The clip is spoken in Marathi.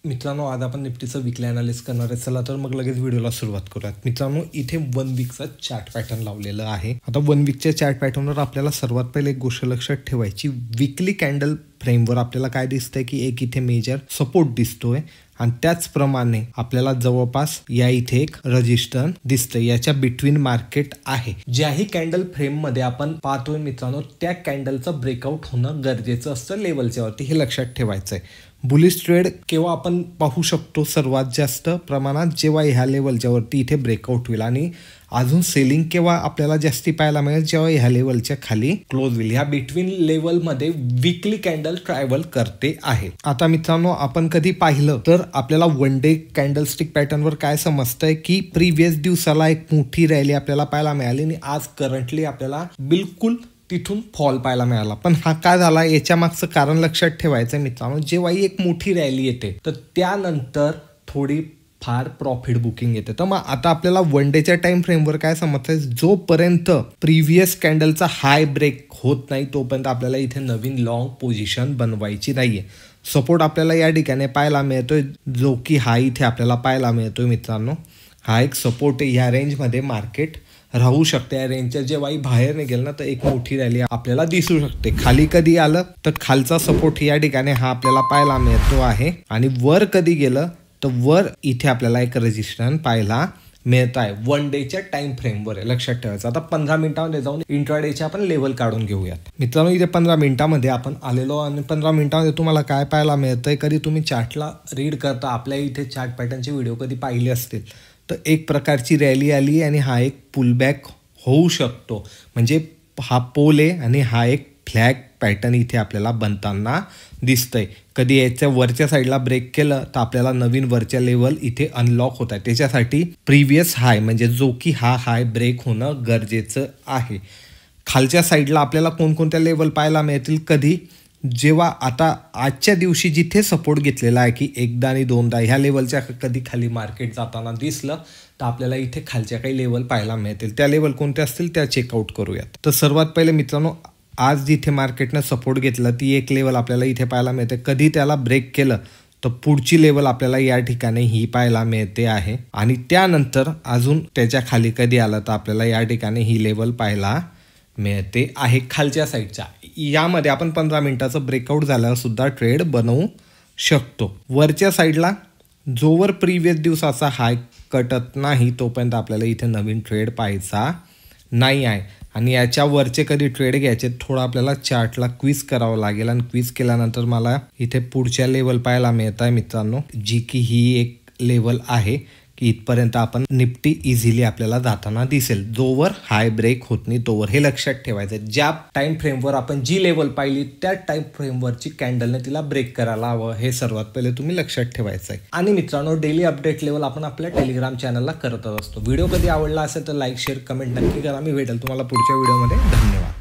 मित्रांनो, आज आपण निफ्टीचं वीकली अनालिसिस करणार आहे. चला तर मग लगेच व्हिडिओला सुरुवात करूयात. मित्रांनो, इथे 1 वीकचा चार्ट पॅटर्न लावलेला आहे. आता 1 वीकच्या चार्ट पॅटर्नवर आपल्याला सर्वात पहिले एक गोष्ट लक्षात ठेवायची, वीकली कॅन्डल फ्रेमवर आपल्याला काय दिसतंय की एक इथे मेजर सपोर्ट दिसतोय आणि त्याचप्रमाणे आपल्याला जवळपास या इथे एक रेजिस्टन्स दिसतंय. याच्या बिटवीन मार्केट आहे. ज्याही कॅन्डल फ्रेम मध्ये आपण पाहतोय मित्रांनो, त्या कॅन्डलचं ब्रेकआउट होणं गरजेचं असतं लेवलच्या वरती. हे लक्षात ठेवायचं आहे. बुलिश ट्रेड केव्हा आपण पाहू शकतो सर्वात जास्त प्रमाणात, जेव्हा ह्या लेवलच्या वरती इथे ब्रेकआउट होईल. आणि अजून सेलिंग केव्हा आपल्याला जास्ती पाहायला मिळेल, जेव्हा ह्या लेवलच्या खाली क्लोज होईल. ह्या बिटवीन लेवलमध्ये वीकली कॅन्डल ट्रॅव्हल करते आहे. आता मित्रांनो, आपण कधी पाहिलं तर आपल्याला 1 डे कॅन्डल स्टिक पॅटर्नवर काय समजतंय की प्रिव्हियस दिवसाला एक मोठी रॅली आपल्याला पाहायला मिळाली आणि आज करंटली आपल्याला बिलकुल तिथून फॉल पाहायला मिळाला. पण हा काय झाला, याच्या मागचं कारण लक्षात ठेवायचं मित्रांनो. जेव्हाही एक मोठी रॅली येते तर त्यानंतर थोडी फार प्रॉफिट बुकिंग येते. तर मग आता आपल्याला 1 डेच्या टाइम फ्रेमवर काय समजतंय, जोपर्यंत प्रिव्हियस कॅन्डलचा हाय ब्रेक होत नाही तोपर्यंत आपल्याला इथे नवीन लॉंग पोझिशन बनवायची नाहीये. सपोर्ट आपल्याला या ठिकाणी पाहायला मिळतोय, जो की हा इथे आपल्याला पाहायला मिळतोय मित्रांनो. हा एक सपोर्ट आहे. या रेंजमध्ये मार्केट राहू शकते. या रेंजच्या जेव्हाही बाहेर निघेल ना तर एक मोठी रॅली आपल्याला दिसू शकते. खाली कधी आलं तर खालचा सपोर्ट या ठिकाणी हा आपल्याला पाहायला मिळतो आहे. आणि वर कधी गेलं तर वर इथे आपल्याला एक रेजिस्टन्स पाहायला मिळत आहे. 1 डेच्या टाइम फ्रेमवर आहे, लक्षात ठेवायचं. आता 15 मिनिटांमध्ये जाऊन इंट्राडेच्या आपण लेवल काढून घेऊयात. मित्रांनो, इथे 15 मिनिटांमध्ये आपण आलेलो आणि 15 मिनिटांमध्ये तुम्हाला काय पाहायला मिळतंय, कधी तुम्ही चार्टला रीड करता, आपल्या इथे चार्ट पॅटर्नचे व्हिडिओ कधी पाहिले असतील तर एक प्रकारची रॅली आली आणि हा एक पुलबॅक होऊ शकतो. म्हणजे हा पोल आहे आणि हा एक फ्लॅग पॅटर्न इथे आपल्याला बनताना दिसतंय. कधी याच्या वरच्या साईडला ब्रेक केलं तर आपल्याला नवीन वरच्या लेवल इथे अनलॉक होत आहे. त्याच्यासाठी प्रिव्हियस हाय म्हणजे जो की हा हाय ब्रेक होणं गरजेचं आहे. खालच्या साईडला आपल्याला कोणकोणत्या लेवल पाहायला मिळतील, कधी जेव्हा आता आजच्या दिवशी जिथे सपोर्ट घेतलेला आहे की एकदा आणि दोनदा ह्या लेवलच्या कधी खाली मार्केट जाताना दिसलं तर आपल्याला इथे खालच्या काही लेवल पाहायला मिळतील. त्या लेवल कोणत्या असतील त्या चेकआउट करूयात. तर सर्वात पहिले मित्रांनो, आज जिथे मार्केटनं सपोर्ट घेतला ती एक लेवल आपल्याला इथे पाहायला मिळते. कधी त्याला ब्रेक केलं तर पुढची लेवल आपल्याला या ठिकाणी ही पाहायला मिळते आहे. आणि त्यानंतर अजून त्याच्या खाली कधी आलं तर आपल्याला या ठिकाणी ही लेवल पाहायला मिळते आहे खालच्या साईडच्या. यामध्ये आपण 15 मिनिटाचं ब्रेकआउट झाल्यावर सुद्धा ट्रेड बनवू शकतो. वरच्या साईडला जोवर प्रिव्हियस दिवसाचा हाय कटत नाही तोपर्यंत आपल्याला इथे नवीन ट्रेड पाहायचा नाही आहे. आणि याच्या वरचे कधी ट्रेड घ्यायचे, थोडं आपल्याला चार्टला क्विज करावं लागेल. आणि क्विज केल्यानंतर मला इथे पुढच्या लेवल पाहायला मिळत आहे मित्रांनो, जी की ही एक लेवल आहे की इथपर्यंत आपण निफ्टी इझिली आपल्याला जाताना दिसेल, जोवर हाय ब्रेक होत नाही तोवर. हे लक्षात ठेवायचं. ज्या टाइम फ्रेमवर आपण जी लेवल पाहिली त्या टाइम फ्रेमवरची कॅन्डलने तिला ब्रेक करायला हवं, हे सर्वात पहिले तुम्ही लक्षात ठेवायचं आहे. आणि मित्रांनो, डेली अपडेट लेवल आपण आपल्या टेलिग्राम चॅनलला करतच असतो. व्हिडिओ कधी आवडला असेल तर लाईक, शेअर, कमेंट नक्की करा. मी भेटेल तुम्हाला पुढच्या व्हिडिओमध्ये. धन्यवाद.